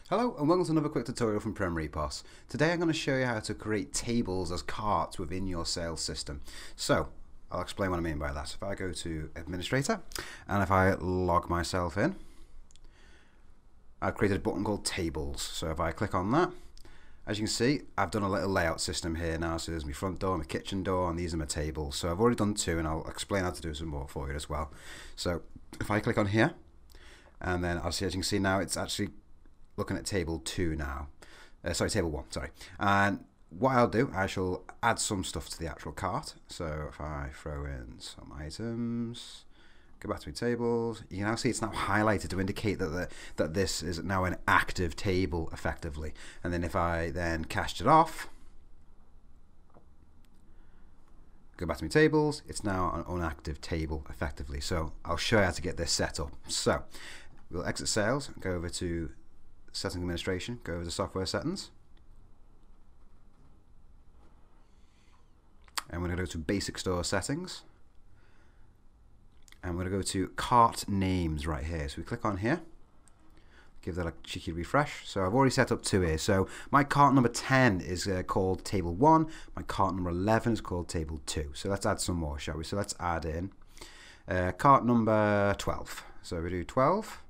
Hello and welcome to another quick tutorial from Premier EPOS. Today I'm going to show you how to create tables as carts within your sales system. So I'll explain what I mean by that. If I go to Administrator and if I log myself in, I've created a button called Tables. So if I click on that, as you can see, I've done a little layout system here now. So there's my front door, my kitchen door, and these are my tables. So I've already done two and I'll explain how to do some more for you as well. So if I click on here, and then I'll see, as you can see now, it's actually looking at table 2 now. Table 1, sorry. And what I'll do, I shall add some stuff to the actual cart. So if I throw in some items, go back to my tables, you can now see it's now highlighted to indicate that this is now an active table effectively. And then if I then cast it off, go back to my tables, it's now an unactive table effectively. So I'll show you how to get this set up. So we'll exit sales, go over to Settings Administration, go over to Software Settings, and we're going to go to Basic Store Settings, and we're going to go to Cart Names right here. So we click on here, give that a cheeky refresh. So I've already set up 2 here. So my cart number 10 is called Table 1, my cart number 11 is called Table 2. So let's add some more, shall we? So let's add in cart number 12. So we do 12.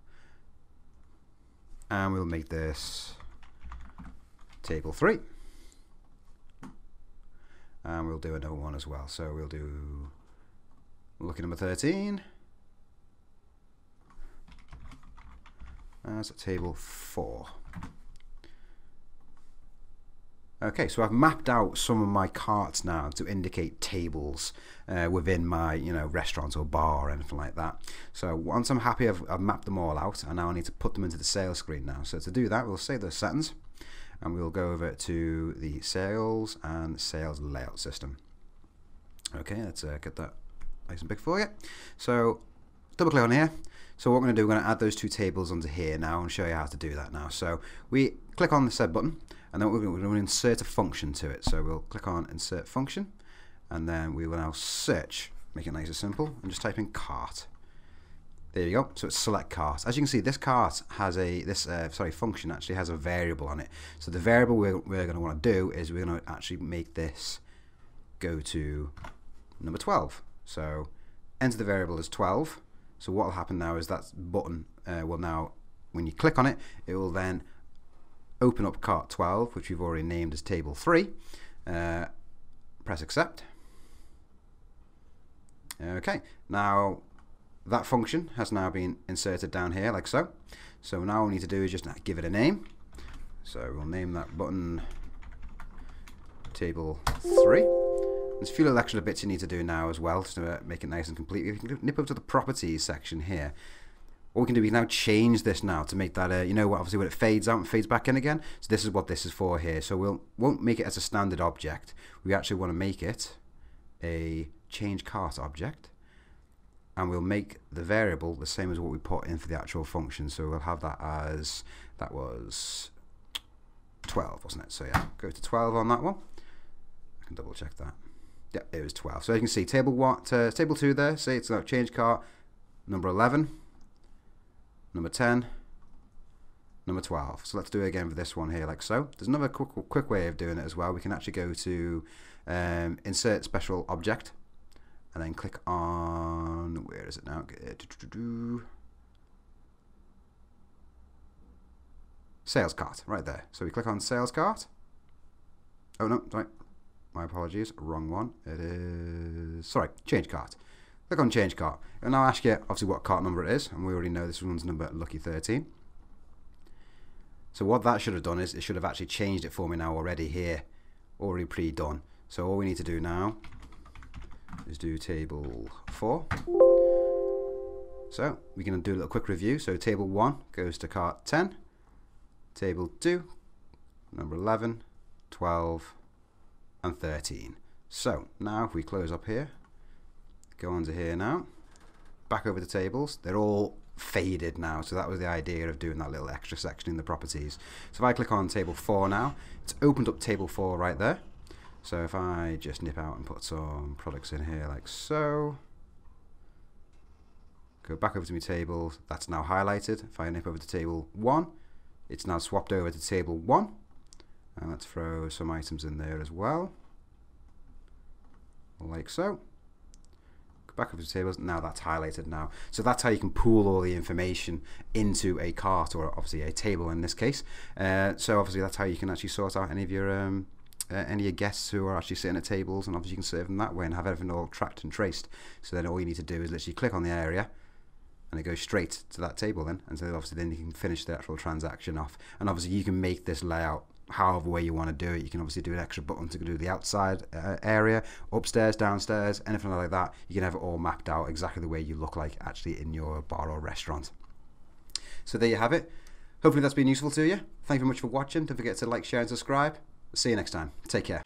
And we'll make this table 3. And we'll do another one as well. So we'll do lucky number 13. That's table 4. Okay, so I've mapped out some of my carts now to indicate tables within my restaurant or bar or anything like that. So once I'm happy I've mapped them all out, and now I need to put them into the sales screen now. So to do that, we'll save those settings and we'll go over to the sales and sales layout system. Okay, let's get that nice and big for you. So double click on here. So what we're going to do, we're going to add those 2 tables onto here now and show you how to do that now. So we click on the said button, and then we're going to insert a function to it. So we'll click on Insert Function, and then we will now search, make it nice and simple, and just type in cart. There you go. So it's select cart. As you can see, this cart has function actually has a variable on it. So the variable we're going to want to do is we're going to actually make this go to number 12. So enter the variable as 12. So what will happen now is that button will now, when you click on it, it will then open up cart 12, which we've already named as table 3. Press accept. Okay, now that function has now been inserted down here like so. So now all we need to do is just give it a name. So we'll name that button table 3. There's a few little extra bits you need to do now as well to make it nice and complete. You can nip over to the properties section here. What we can do, we can now change this now to make that, obviously when it fades out and fades back in again. So this is what this is for here. So we won't make it as a standard object. We actually want to make it a change cart object. And we'll make the variable the same as what we put in for the actual function. So we'll have that as, that was 12, wasn't it? So yeah, go to 12 on that one. I can double check that. Yeah, it was 12. So you can see table 2 there, say it's not change cart, number 11, number 10, number 12. So let's do it again for this one here like so. There's another quick way of doing it as well. We can actually go to insert special object and then click on, where is it now? Sales cart, right there. So we click on sales cart. Oh no, sorry. My apologies, wrong one. It is, sorry, change cart. Click on change cart. It'll now ask you obviously what cart number it is, and we already know this one's number lucky 13. So what that should have done is it should have actually changed it for me now already here, already pre-done. So all we need to do now is do table 4. So we can do a little quick review. So table 1 goes to cart 10, table 2, number 11, 12, and 13. So now if we close up here, go on to here now, back over to tables, they're all faded now. So that was the idea of doing that little extra section in the properties. So if I click on table 4 now, it's opened up table 4 right there. So if I just nip out and put some products in here like so, go back over to my tables, that's now highlighted. If I nip over to table 1, it's now swapped over to table 1. And let's throw some items in there as well, like so. Go back over to tables. Now that's highlighted now. So that's how you can pool all the information into a cart, or obviously a table in this case. So obviously that's how you can actually sort out any of your guests who are actually sitting at tables, and obviously you can serve them that way and have everything all tracked and traced. So then all you need to do is literally click on the area, and it goes straight to that table then, and so obviously then you can finish the actual transaction off. And obviously you can make this layout however way you want to do it. You can obviously do an extra button to do the outside area, upstairs, downstairs, anything like that. You can have it all mapped out exactly the way you look like actually in your bar or restaurant. So there you have it. Hopefully that's been useful to you. Thank you very much for watching. Don't forget to like, share and subscribe. See you next time. Take care.